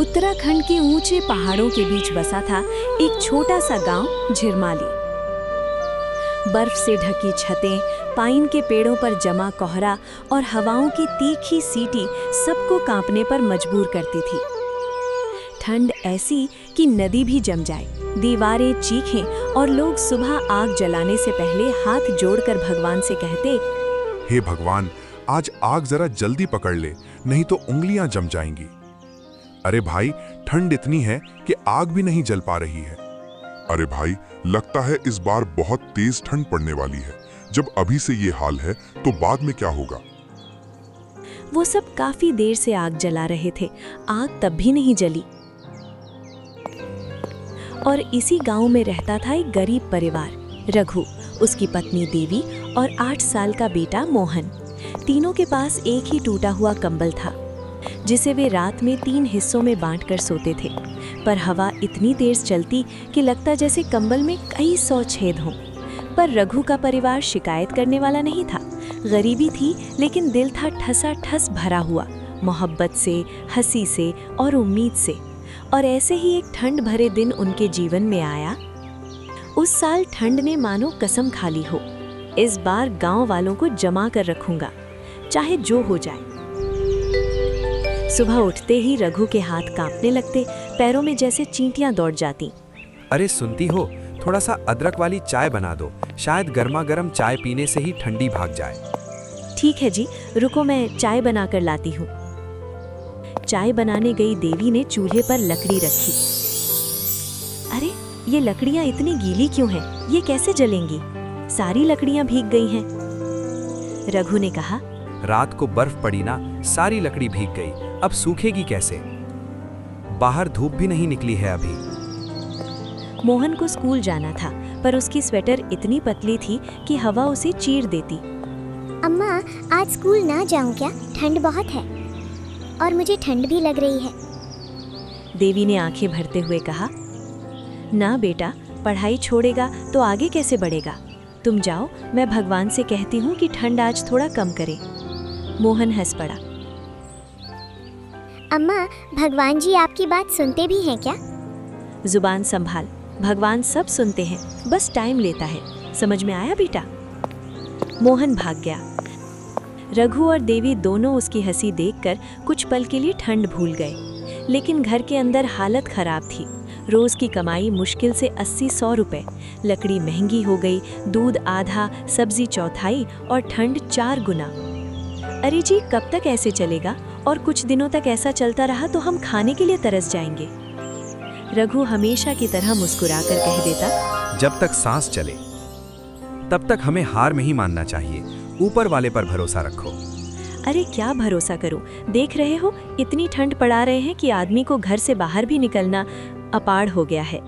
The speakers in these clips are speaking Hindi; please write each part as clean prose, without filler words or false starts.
उत्तराखंड के ऊंचे पहाड़ों के बीच बसा था एक छोटा सा गांव झिरमाली। बर्फ से ढकी छतें, पाइन के पेड़ों पर जमा कोहरा और हवाओं की तीखी सीटी सबको कांपने पर मजबूर करती थी। ठंड ऐसी कि नदी भी जम जाए, दीवारें चीखें और लोग सुबह आग जलाने से पहले हाथ जोड़कर भगवान से कहते, हे भगवान, आज आग जरा जल्दी पकड़ ले, नहीं तो उंगलियां जम जाएंगी। अरे भाई, ठंड इतनी है कि आग भी नहीं जल पा रही है। अरे भाई, लगता है इस बार बहुत तेज ठंड पड़ने वाली है। जब अभी से ये हाल है तो बाद में क्या होगा? वो सब काफी देर से आग जला रहे थे, आग तब भी नहीं जली। और इसी गांव में रहता था एक गरीब परिवार, रघु, उसकी पत्नी देवी और 8 साल का बेटा मोहन। तीनों के पास एक ही टूटा हुआ कंबल था, जिसे वे रात में 3 हिस्सों में बांटकर सोते थे। पर हवा इतनी तेज चलती कि लगता जैसे कंबल में कई 100 छेद हों। पर रघु का परिवार शिकायत करने वाला नहीं था। गरीबी थी, लेकिन दिल था ठसाठस भरा हुआ, मोहब्बत से, हंसी से और उम्मीद से। और ऐसे ही एक ठंड भरे दिन उनके जीवन में आया। उस साल ठंड ने मानो कसम खा ली हो, इस बार गांव वालों को जमा कर रखूंगा, चाहे जो हो जाए। सुबह उठते ही रघु के हाथ कांपने लगते, पैरों में जैसे चींटियां दौड़ जाती। अरे सुनती हो, थोड़ा सा अदरक वाली चाय बना दो, शायद गर्मा गर्म चाय पीने से ही ठंडी भाग जाए। ठीक है जी, रुको मैं चाय बनाकर लाती हूँ। चाय बनाने गई देवी ने चूल्हे पर लकड़ी रखी। अरे, ये लकड़ियाँ इतनी गीली क्यों हैं? ये कैसे जलेंगी? सारी लकड़ियाँ भीग गई हैं। रघु ने कहा, रात को बर्फ पड़ी ना, सारी लकड़ी भीग गई, अब सूखेगी कैसे? बाहर धूप भी नहीं निकली है अभी। मोहन को स्कूल जाना था, पर उसकी स्वेटर इतनी पतली थी कि हवा उसे चीर देती। अम्मा, आज स्कूल ना जाऊं क्या? ठंड बहुत है और मुझे ठंड भी लग रही है। देवी ने आंखें भरते हुए कहा, ना बेटा, पढ़ाई छोड़ेगा तो आगे कैसे बढ़ेगा? तुम जाओ, मैं भगवान से कहती हूँ कि ठंड आज थोड़ा कम करे। मोहन हंस पड़ा। अम्मा, भगवान जी आपकी बात सुनते भी हैं क्या? जुबान संभाल, भगवान सब सुनते हैं, बस टाइम लेता है। समझ में आया बेटा? मोहन भाग गया। रघु और देवी दोनों उसकी हंसी देखकर कुछ पल के लिए ठंड भूल गए, लेकिन घर के अंदर हालत खराब थी। रोज की कमाई मुश्किल से 80-100 रुपए, लकड़ी महंगी हो गई, दूध आधा, सब्जी चौथाई और ठंड 4 गुना। अरे जी, कब तक ऐसे चलेगा? और कुछ दिनों तक ऐसा चलता रहा तो हम खाने के लिए तरस जाएंगे। रघु हमेशा की तरह मुस्कुराकर कह देता, जब तक सांस चले तब तक हमें हार नहीं मानना चाहिए, ऊपर वाले पर भरोसा रखो। अरे क्या भरोसा करूं? देख रहे हो, इतनी ठंड पड़ा रहे हैं कि आदमी को घर से बाहर भी निकलना अपाड़ हो गया है।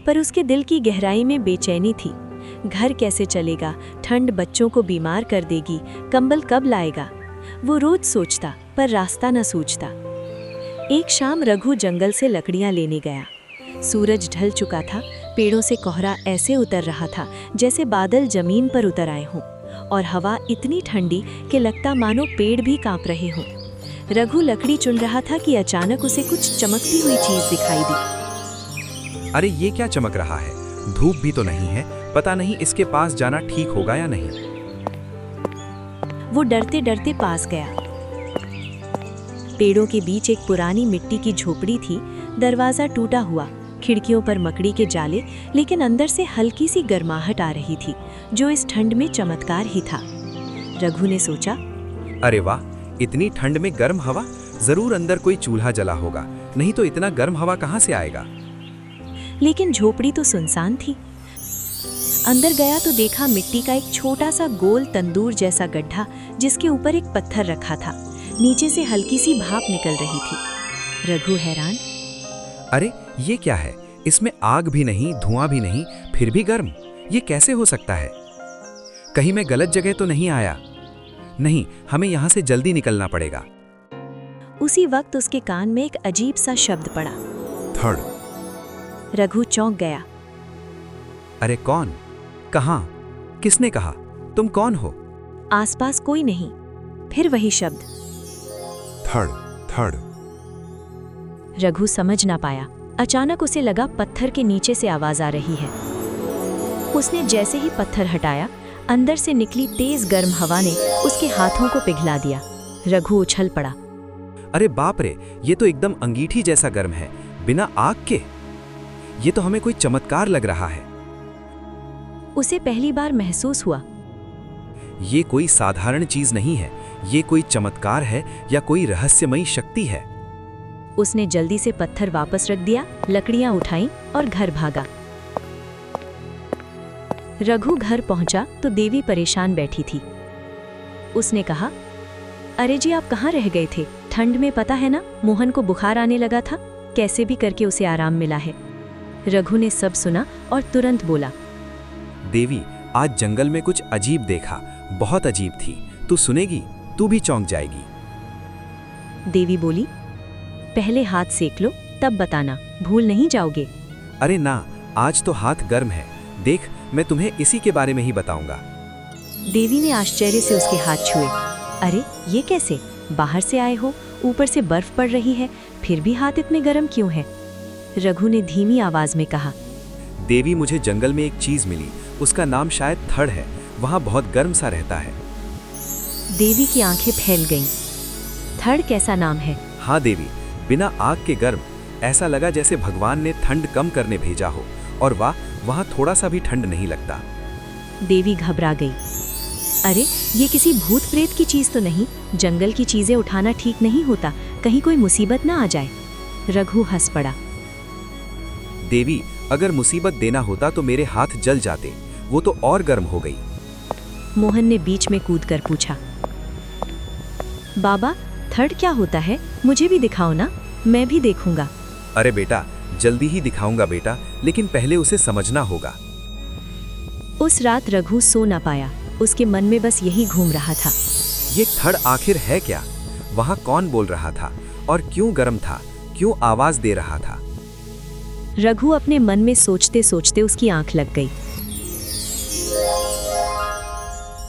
पर उसके दिल की गहराई में बेचैनी थी। घर कैसे चलेगा? ठंड बच्चों को बीमार कर देगी, कंबल कब लाएगा? वो रोज सोचता, पर रास्ता न सूझता। एक शाम रघु जंगल से लकड़ियां लेने गया। सूरज ढल चुका था, पेड़ों से कोहरा ऐसे उतर रहा था जैसे बादल जमीन पर उतर आए हों, और हवा इतनी ठंडी कि लगता मानो पेड़ भी कांप रहे हों। रघु लकड़ी चुन रहा था कि अचानक उसे कुछ चमकती हुई चीज दिखाई दी। अरे ये क्या चमक रहा है? धूप भी तो नहीं है, पता नहीं इसके पास जाना ठीक होगा या नहीं। वो डरते डरते पास गया। पेड़ों के बीच एक पुरानी मिट्टी की झोपड़ी थी। दरवाजा टूटा हुआ, खिड़कियों पर मकड़ी के जाले, लेकिन अंदर से हल्की सी गर्माहट आ रही थी, जो इस ठंड में चमत्कार ही था। रघु ने सोचा, अरे वाह, इतनी ठंड में गर्म हवा, जरूर अंदर कोई चूल्हा जला होगा, नहीं तो इतना गर्म हवा कहाँ से आएगा। लेकिन झोपड़ी तो सुनसान थी। अंदर गया तो देखा मिट्टी का एक छोटा सा गोल तंदूर जैसा गड्ढा, जिसके ऊपर एक पत्थर रखा था। नीचे से हल्की सी भाप निकल रही थी। रघु हैरान, अरे ये क्या है? इसमें आग भी नहीं, धुआं भी नहीं, फिर भी गर्म। ये कैसे हो सकता है? कहीं मैं गलत जगह तो नहीं आया? नहीं, हमें यहाँ से जल्दी निकलना पड़ेगा। उसी वक्त उसके कान में एक अजीब सा शब्द पड़ा, थड़। रघु चौंक गया। अरे कौन? कहाँ? किसने कहा? तुम कौन हो? आसपास कोई नहीं। फिर वही शब्द, थड़ थड़। रघु समझ ना पाया। अचानक उसे लगा पत्थर के नीचे से आवाज आ रही है। उसने जैसे ही पत्थर हटाया, अंदर से निकली तेज गर्म हवा ने उसके हाथों को पिघला दिया। रघु उछल पड़ा। अरे बाप रे, ये तो एकदम अंगीठी जैसा गर्म है, बिना आग के। ये तो हमें कोई चमत्कार लग रहा है। उसे पहली बार महसूस हुआ। ये कोई साधारण चीज नहीं है, ये कोई चमत्कार है या कोई रहस्यमयी शक्ति है। उसने जल्दी से पत्थर वापस रख दिया, लकड़ियां उठाईं और घर भागा। रघु घर पहुंचा तो देवी परेशान बैठी थी। उसने कहा, अरे जी, आप कहाँ रह गए थे? ठंड में पता है ना, मोहन को बुखार आने लगा था। कैसे भी करके उसे आराम मिला है। रघु ने सब सुना और तुरंत बोला, देवी, आज जंगल में कुछ अजीब देखा, बहुत अजीब थी। तू सुनेगी, तू भी चौंक जाएगी। देवी बोली, पहले हाथ सेक लो, तब बताना, भूल नहीं जाओगे। अरे ना, आज तो हाथ गर्म है। देख, मैं तुम्हें इसी के बारे में ही बताऊंगा। देवी ने आश्चर्य से उसके हाथ छुए। अरे ये कैसे? बाहर से आए हो, ऊपर से बर्फ पड़ रही है, फिर भी हाथ इतने गर्म क्यों है? रघु ने धीमी आवाज में कहा, देवी, मुझे जंगल में एक चीज मिली, उसका नाम शायद थड़ है। वहां बहुत गर्म सा रहता है। देवी की आंखें फैल गईं। थड़ कैसा नाम है? हाँ देवी, बिना आग के गर्म। ऐसा लगा जैसे भगवान ने ठंड कम करने भेजा हो। और वाह, वहां थोड़ा सा भी ठंड नहीं लगता। देवी घबरा गई। अरे ये किसी भूत प्रेत की चीज तो नहीं? जंगल की चीजें उठाना ठीक नहीं होता, कहीं कोई मुसीबत ना आ जाए। रघु हंस पड़ा। देवी, अगर मुसीबत देना होता तो मेरे हाथ जल जाते, वो तो और गर्म हो गई। मोहन ने बीच में कूदकर पूछा, बाबा, थड़ क्या होता है? मुझे भी दिखाओ ना, मैं भी देखूंगा। अरे बेटा, जल्दी ही दिखाऊंगा बेटा, लेकिन पहले उसे समझना होगा। उस रात रघु सो ना पाया। उसके मन में बस यही घूम रहा था। ये थड़ आखिर है क्या? वहां कौन बोल रहा था और क्यों गर्म था? क्यों आवाज दे रहा था? रघु अपने मन में सोचते सोचते उसकी आंख लग गई।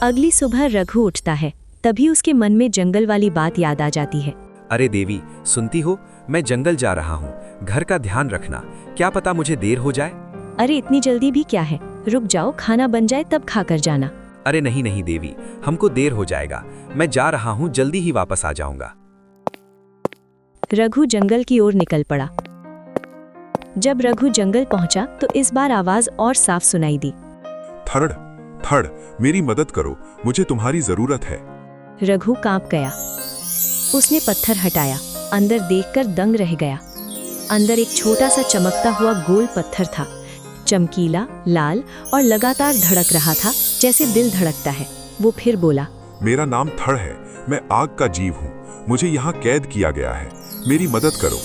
अगली सुबह रघु उठता है, तभी उसके मन में जंगल वाली बात याद आ जाती है। अरे देवी, सुनती हो? मैं जंगल जा रहा हूँ, घर का ध्यान रखना। क्या पता मुझे देर हो जाए। अरे इतनी जल्दी भी क्या है, रुक जाओ, खाना बन जाए तब खाकर जाना। अरे नहीं नहीं देवी, हमको देर हो जाएगा। मैं जा रहा हूँ, जल्दी ही वापस आ जाऊंगा। रघु जंगल की ओर निकल पड़ा। जब रघु जंगल पहुंचा तो इस बार आवाज और साफ सुनाई दी। थड़, थड़, मेरी मदद करो, मुझे तुम्हारी जरूरत है। रघु कांप गया। उसने पत्थर हटाया, अंदर देखकर दंग रह गया। अंदर एक छोटा सा चमकता हुआ गोल पत्थर था, चमकीला, लाल और लगातार धड़क रहा था जैसे दिल धड़कता है। वो फिर बोला, मेरा नाम थड़ है, मैं आग का जीव हूँ, मुझे यहाँ कैद किया गया है, मेरी मदद करो।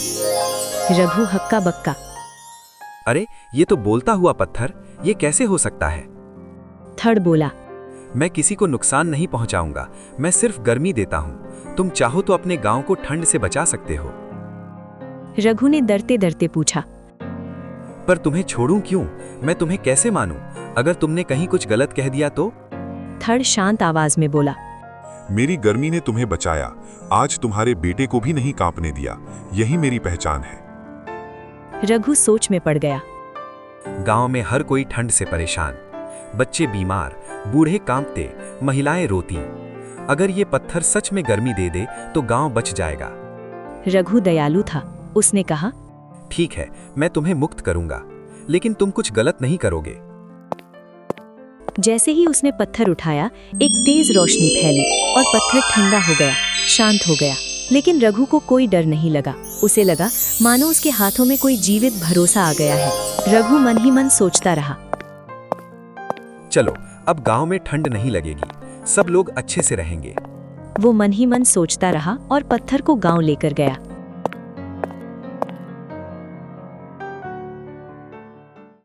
रघु हक्का बक्का। अरे ये तो बोलता हुआ पत्थर, ये कैसे हो सकता है? थड़ बोला, मैं किसी को नुकसान नहीं पहुंचाऊंगा, मैं सिर्फ गर्मी देता हूं। तुम चाहो तो अपने गांव को ठंड से बचा सकते हो। रघु ने डरते डरते पूछा, पर तुम्हें छोड़ूं क्यों? मैं तुम्हें कैसे मानूं? अगर तुमने कहीं कुछ गलत कह दिया तो? थड़ शांत आवाज में बोला, मेरी गर्मी ने तुम्हें बचाया, आज तुम्हारे बेटे को भी नहीं कांपने दिया, यही मेरी पहचान है। रघु सोच में पड़ गया। गांव में हर कोई ठंड से परेशान, बच्चे बीमार, बूढ़े कांपते, महिलाएं रोती। अगर ये पत्थर सच में गर्मी दे दे तो गांव बच जाएगा। रघु दयालु था, उसने कहा, ठीक है, मैं तुम्हें मुक्त करूंगा, लेकिन तुम कुछ गलत नहीं करोगे। जैसे ही उसने पत्थर उठाया, एक तेज रोशनी फैली और पत्थर ठंडा हो गया, शांत हो गया। लेकिन रघु को कोई डर नहीं लगा। उसे लगा मानो उसके हाथों में कोई जीवित भरोसा आ गया है। रघु मन ही मन सोचता रहा, चलो अब गांव में ठंड नहीं लगेगी, सब लोग अच्छे से रहेंगे। वो मन ही मन सोचता रहा और पत्थर को गांव लेकर गया।